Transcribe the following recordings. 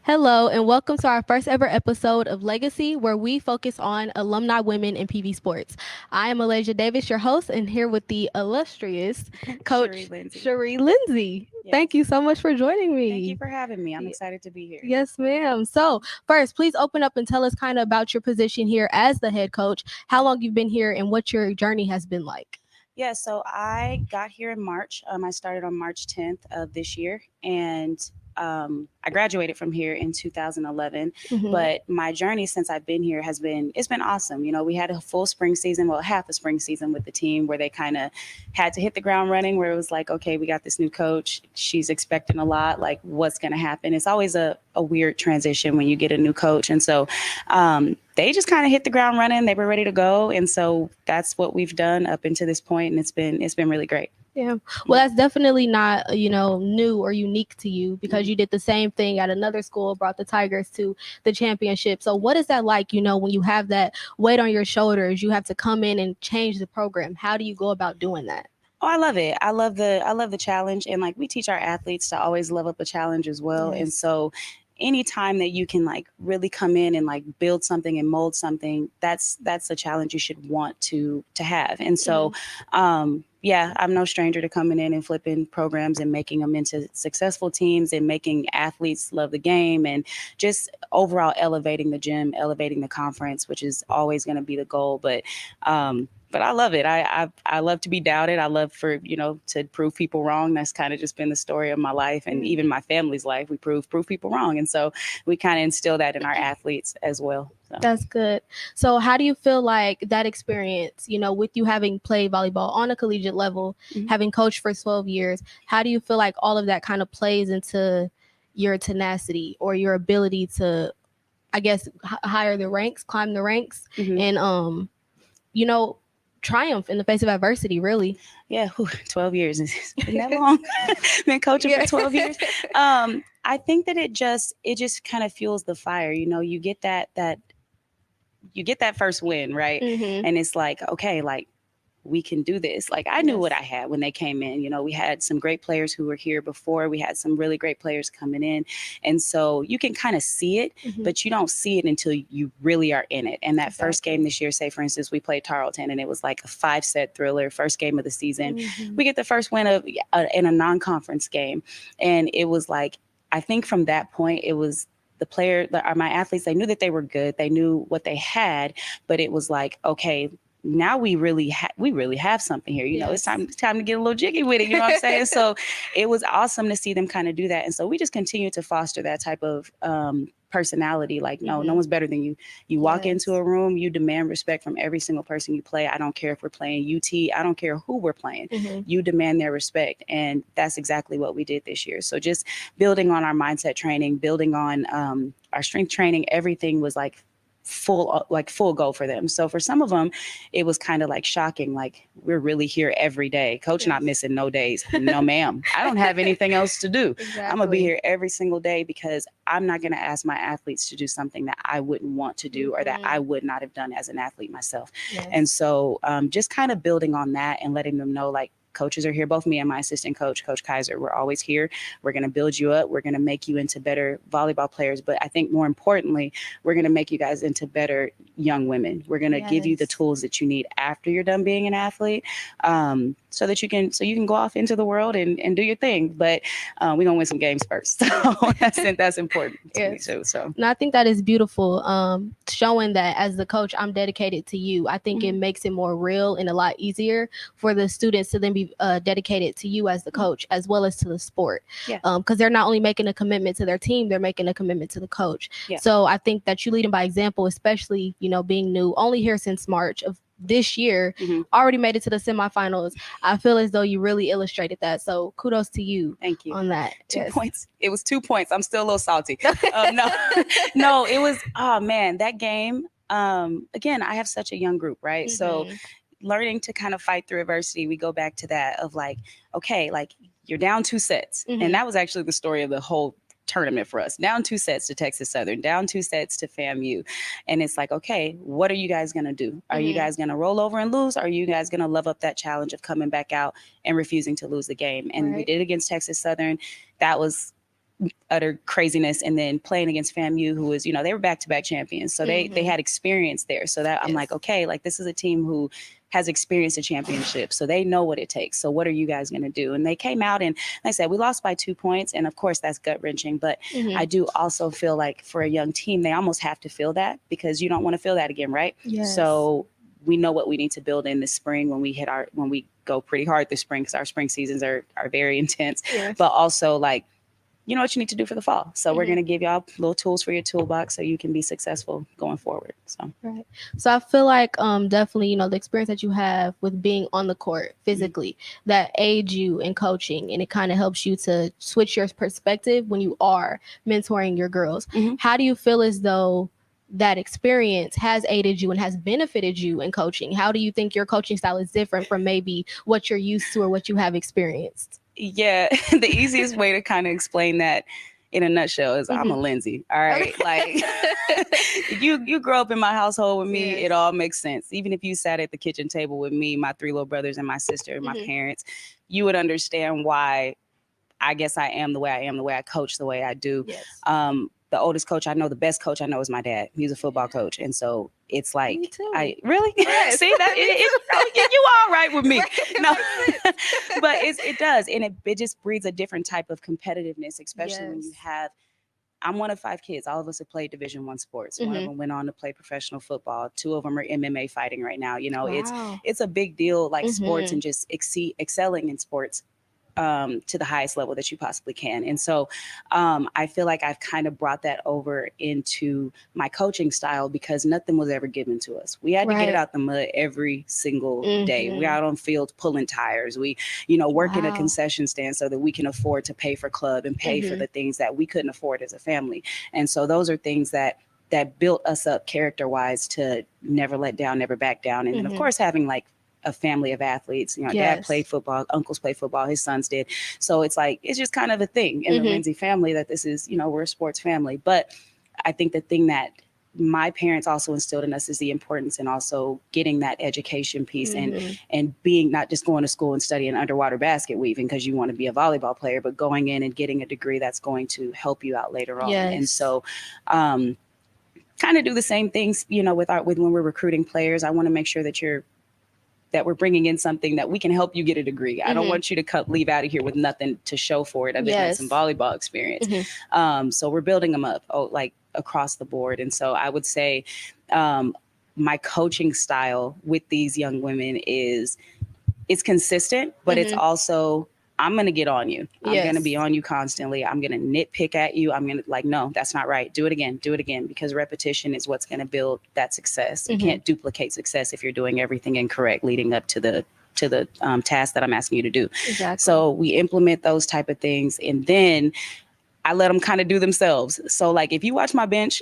Hello, and welcome to our first ever episode of Legacy, where we focus on alumni women in PV sports. I am Alaysia Davis, your host, and here with the illustrious Cheri Coach Lindsay. Cheri Lindsay. Yes. Thank you so much for joining Thank you me. for having me. I'm Y- excited to be here. Yes, ma'am. So, first, please open up and tell us kind of about your position here as the head coach, how long you've been here, and what your journey has been like. Yeah, so I got here in March. I started on March 10th of this year, and I graduated from here in 2011. Mhm. But my journey since I've been here it's been awesome. You know, we had a full spring season, well, half a spring season with the team where they kind of had to hit the ground running. Where it was like, okay, we got this new coach. She's expecting a lot. Like, what's going to happen? It's always a weird transition when you get a new coach, and so they just kind of hit the ground running. They were ready to go, and so that's what we've done up until this point, and it's been really great. Yeah. Well, that's definitely not, new or unique to you because Mhm. you did the same thing at another school, brought the Tigers to the championship. So what is that like, when you have that weight on your shoulders, you have to come in and change the program. How do you go about doing that? Oh, I love it. I love the challenge, and like we teach our athletes to always love up a challenge as well. And Yes. so anytime that you can like really come in and like build something and mold something, that's a challenge you should want to have. And so yeah, I'm no stranger to coming in and flipping programs and making them into successful teams and making athletes love the game and just overall elevating the gym, elevating the conference, which is always going to be the goal. But I love it. I love to be doubted. I love for to prove people wrong. That's kind of just been the story of my life and even my family's life. We prove people wrong, and so we kind of instill that in our athletes as well. So. That's good. So how do you feel like that experience, with you having played volleyball on a collegiate level, Mhm. having coached for 12 years, how do you feel like all of that kind of plays into your tenacity or your ability to, I guess, higher the ranks, climb the ranks, Mhm. and you know, triumph in the face of adversity, really. Yeah, 12 years. It's been that long. Been coaching for Yeah. 12 years. I think that it just kind of fuels the fire. You know, you get that first win, right? Mhm. And it's like, okay, like we can do this. Like I knew what Yes. I had when they came in. You know, we had some great players who were here before. We had some really great players coming in. And so you can kind of see it, Mhm. but you don't see it until you really are in it. And that first game Exactly. this year, say for instance, we played Tarleton and it was like a 5-set thriller, first game of the season. Mhm. We get the first win in a non-conference game. And it was like, I think from that point, it was my athletes, they knew that they were good. They knew what they had, but it was like, okay, now we really have something here. You know, it's Yes. time to get a little jiggy with it. You know what I'm saying? So it was awesome to see them kind of do that, and so we just continue to foster that type of personality. Like, no Mhm. one's better than you. You walk into Yes. a room, you demand respect from every single person you play. I don't care if we're playing UT. I don't care who we're playing. Mhm. You demand their respect, and that's exactly what we did this year. So just building on our mindset training, building on our strength training, everything was like full go for them. So for some of them, it was kind of like shocking. Like we're really here every day. Coach not Yes. missing no days. No, ma'am. I don't have anything else to do. I'm gonna be Exactly. here every single day because I'm not gonna ask my athletes to do something that I wouldn't want to do or that I Mhm. would not have done as an athlete myself. And Yes. so just kind of building on that and letting them know like coaches are here. Both me and my assistant coach, Coach Kaiser, we're always here. We're going to build you up. We're going to make you into better volleyball players. But I think more importantly, we're going to make you guys into better young women. We're going to give you the Yes. tools that you need after you're done being an athlete, so you can go off into the world and do your thing. But we're going to win some games first. So that's important to me Yes. too. So. And I think that is beautiful. Showing that as the coach, I'm dedicated to you. I think it Mhm. makes it more real and a lot easier for the students to then be dedicated to you as the coach, as well as to the sport. Yeah. Because they're not only making a commitment to their team, they're making a commitment to the coach. Yeah. So I think that you leading by example, especially, being new, only here since March of this year, Mhm. already made it to the semifinals. I feel as though you really illustrated that. So kudos to you Thank you. on that. Two Yes. points. It was 2 points. I'm still a little salty. No, no, it was. Oh man, that game. Again, I have such a young group, right? So Mhm. learning to kind of fight through adversity, we go back to that of like, okay, like you're down 2 sets, and Mhm. that was actually the story of the whole tournament for us. Down 2 sets to Texas Southern, down 2 sets to FAMU, and it's like, okay, what are you guys gonna do? Are you Mhm. guys gonna roll over and lose? Or are you guys gonna love up that challenge of coming back out and refusing to lose the game? And we Right. did it against Texas Southern. That was utter craziness, and then playing against FAMU, who was, they were back-to-back champions. So they had experience there. So that I'm like, okay, like this is a team who has experienced a championship. So they know what it takes. So what are you guys going to do? And they came out, and like I said, we lost by 2 points. And of course that's gut wrenching, but I do also feel like for a young team, they almost have to feel that, because you don't want to feel that again. Right. Yes. So we know what we need to build in the spring when we go pretty hard this spring, because our spring seasons are very intense, but also like, you know what you need to do for the fall. So we're going to give y'all little tools for your toolbox so you can be successful going forward. So, right. So I feel like definitely, the experience that you have with being on the court physically, that aids you in coaching, and it kind of helps you to switch your perspective when you are mentoring your girls. How do you feel as though that experience has aided you and has benefited you in coaching? How do you think your coaching style is different from maybe what you're used to or what you have experienced? Yeah, the easiest way to kind of explain that in a nutshell is I'm a Lindsay. All right. Like you grow up in my household with me, it all makes sense. Even if you sat at the kitchen table with me, my 3 little brothers and my sister and my parents, you would understand why I guess I am the way I am, the way I coach the way I do. The oldest coach I know, the best coach I know is my dad. He's a football coach. And so it's like, I really see that you all right with me. No, but it does. And it just breeds a different type of competitiveness, especially when you have, I'm one of 5 kids. All of us have played Division I sports. One of them went on to play professional football. 2 of them are MMA fighting right now. It's a big deal, like sports and just excelling in sports to the highest level that you possibly can. And so I feel like I've kind of brought that over into my coaching style, because nothing was ever given to us. We had to get it out the mud every single day. We're out on field pulling tires. We, work in a concession stand so that we can afford to pay for club and pay for the things that we couldn't afford as a family. And so those are things that built us up character-wise to never let down, never back down. And then, of course, having like a family of athletes. Dad played football, uncles played football, his sons did. So it's like, it's just kind of a thing in the Lindsay family that this is, we're a sports family. But I think the thing that my parents also instilled in us is the importance and also getting that education piece and being not just going to school and studying underwater basket weaving because you want to be a volleyball player, but going in and getting a degree that's going to help you out later on. And so, kind of do the same things, with when we're recruiting players. I want to make sure that we're bringing in something that we can help you get a degree. I don't want you to leave out of here with nothing to show for it other than some volleyball experience. So we're building them up like across the board. And so I would say my coaching style with these young women it's consistent, but it's also, I'm going to get on you. I'm going to be on you constantly. I'm going to nitpick at you. I'm going to no, that's not right. Do it again, because repetition is what's going to build that success. You can't duplicate success if you're doing everything incorrect leading up to the task that I'm asking you to do. So we implement those type of things, and then I let them kind of do themselves. So like if you watch my bench,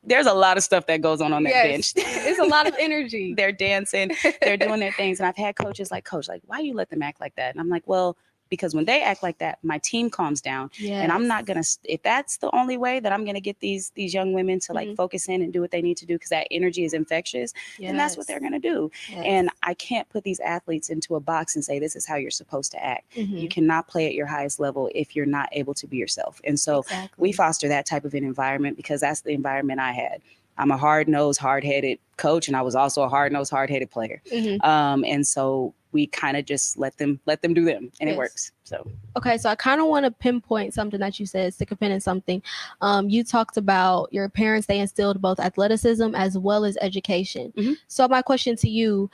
there's a lot of stuff that goes on that bench. It's a lot of energy. They're dancing, they're doing their things. And I've had coaches like, Coach, like, why you let them act like that? And I'm like, well, because when they act like that, my team calms down. And I'm not going to, if that's the only way that I'm going to get these young women to like focus in and do what they need to do, because that energy is infectious, then that's what they're going to do. And I can't put these athletes into a box and say, this is how you're supposed to act. You cannot play at your highest level if you're not able to be yourself. And so we foster that type of an environment, because that's the environment I had. I'm a hard-nosed, hard-headed coach, and I was also a hard-nosed, hard-headed player. And so we kind of just let them do them, and it works. So okay, so I kind of want to pinpoint something that you said, stick a pin in something. You talked about your parents, they instilled both athleticism as well as education. So my question to you,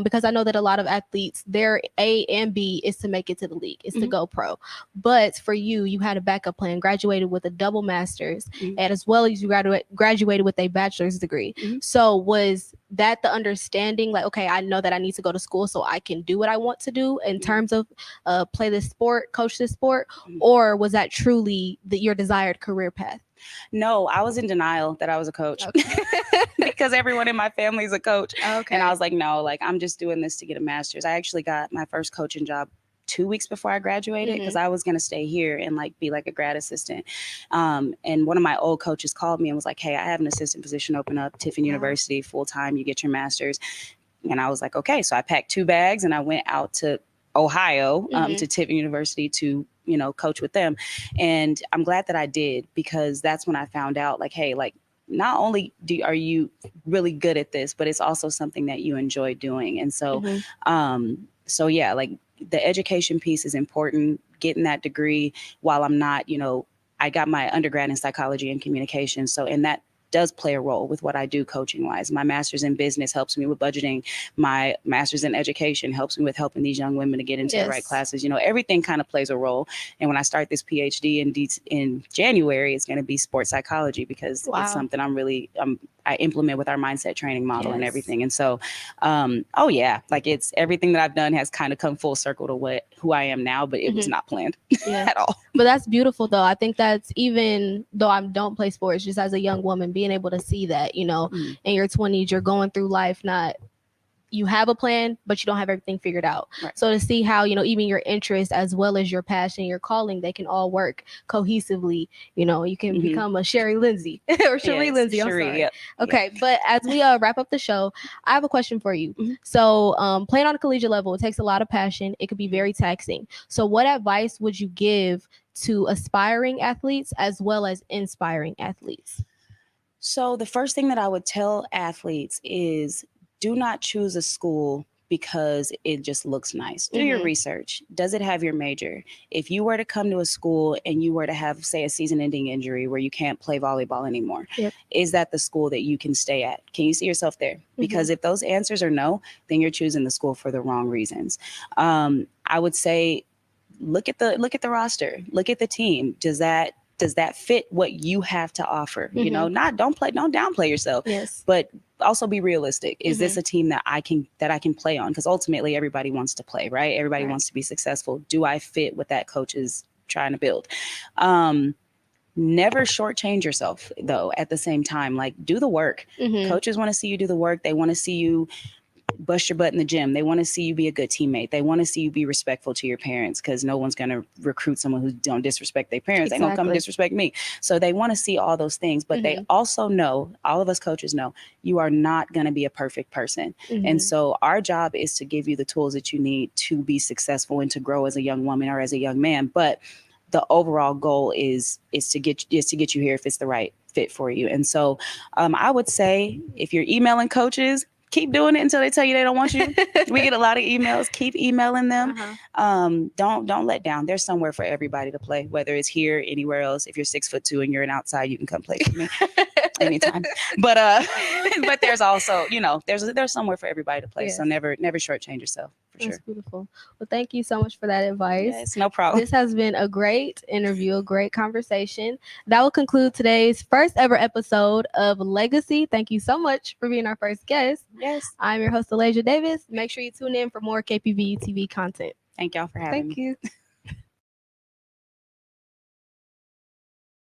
because I know that a lot of athletes, their A and B is to make it to the league, is to go pro. But for you, you had a backup plan, graduated with a double master's, and as well as you graduated with a bachelor's degree. So was that the understanding, like, okay, I know that I need to go to school so I can do what I want to do in terms of play this sport, coach this sport, or was that truly your desired career path? No, I was in denial that I was a coach because everyone in my family is a coach. And I was like, no, like I'm just doing this to get a master's. I actually got my first coaching job 2 weeks before I graduated, because I was going to stay here and like be like a grad assistant. And one of my old coaches called me and was like, hey, I have an assistant position open up, Tiffin University, full time, you get your master's. And I was like, okay. So I packed 2 bags and I went out to Ohio to Tiffin University to coach with them. And I'm glad that I did, because that's when I found out, like, hey, like, not only are you really good at this, but it's also something that you enjoy doing. And so, so yeah, like, the education piece is important, getting that degree while I'm not, I got my undergrad in psychology and communication. So, and that does play a role with what I do coaching wise. My master's in business helps me with budgeting. My master's in education helps me with helping these young women to get into the right classes. Everything kind of plays a role. And when I start this PhD in January, it's going to be sports psychology, because it's something I implement with our mindset training model and everything. And so, like, it's everything that I've done has kind of come full circle to who I am now, but it was not planned at all. But that's beautiful, though. I think that's, even though I don't play sports, just as a young woman, being able to see that, in your 20s, you're going through life, you have a plan, but you don't have everything figured out. Right. So to see how, even your interest as well as your passion, your calling, they can all work cohesively. You can become a Cheri Lindsay or Cheri Lindsay. I'm sorry. Yep. Okay. Yep. But as we wrap up the show, I have a question for you. So playing on a collegiate level, it takes a lot of passion. It could be very taxing. So what advice would you give to aspiring athletes as well as inspiring athletes? So the first thing that I would tell athletes is, do not choose a school because it just looks nice. Do your research. Does it have your major? If you were to come to a school and you were to have, say, a season-ending injury where you can't play volleyball anymore, is that the school that you can stay at? Can you see yourself there? Because if those answers are no, then you're choosing the school for the wrong reasons. I would say, look at the roster. Look at the team. Does that fit what you have to offer? Don't downplay yourself. Yes. But also be realistic. Is this a team that I can play on? Because ultimately everybody wants to play, right? Everybody wants to be successful. Do I fit what that coach is trying to build? Never shortchange yourself, though, at the same time. Like, do the work. Coaches want to see you do the work. They want to see you bust your butt in the gym. They want to see you be a good teammate. They want to see you be respectful to your parents, because no one's going to recruit someone who don't disrespect their parents. They're going to come and disrespect me. So they want to see all those things, but they also know, all of us coaches know, you are not going to be a perfect person. And so our job is to give you the tools that you need to be successful and to grow as a young woman or as a young man. But the overall goal is to get you here if it's the right fit for you. And so I would say, if you're emailing coaches, keep doing it until they tell you they don't want you. We get a lot of emails. Keep emailing them. Don't let down. There's somewhere for everybody to play, whether it's here, anywhere else. If you're 6'2" and you're an outside, you can come play with me anytime. But there's also, there's somewhere for everybody to play. So never shortchange yourself. That's beautiful. Well, thank you so much for that advice. Yes, no problem. This has been a great interview, a great conversation. That will conclude today's first ever episode of Legacy. Thank you so much for being our first guest. Yes. I'm your host, Alaysia Davis. Make sure you tune in for more KPVU-TV content. Thank y'all for having me. Thank you.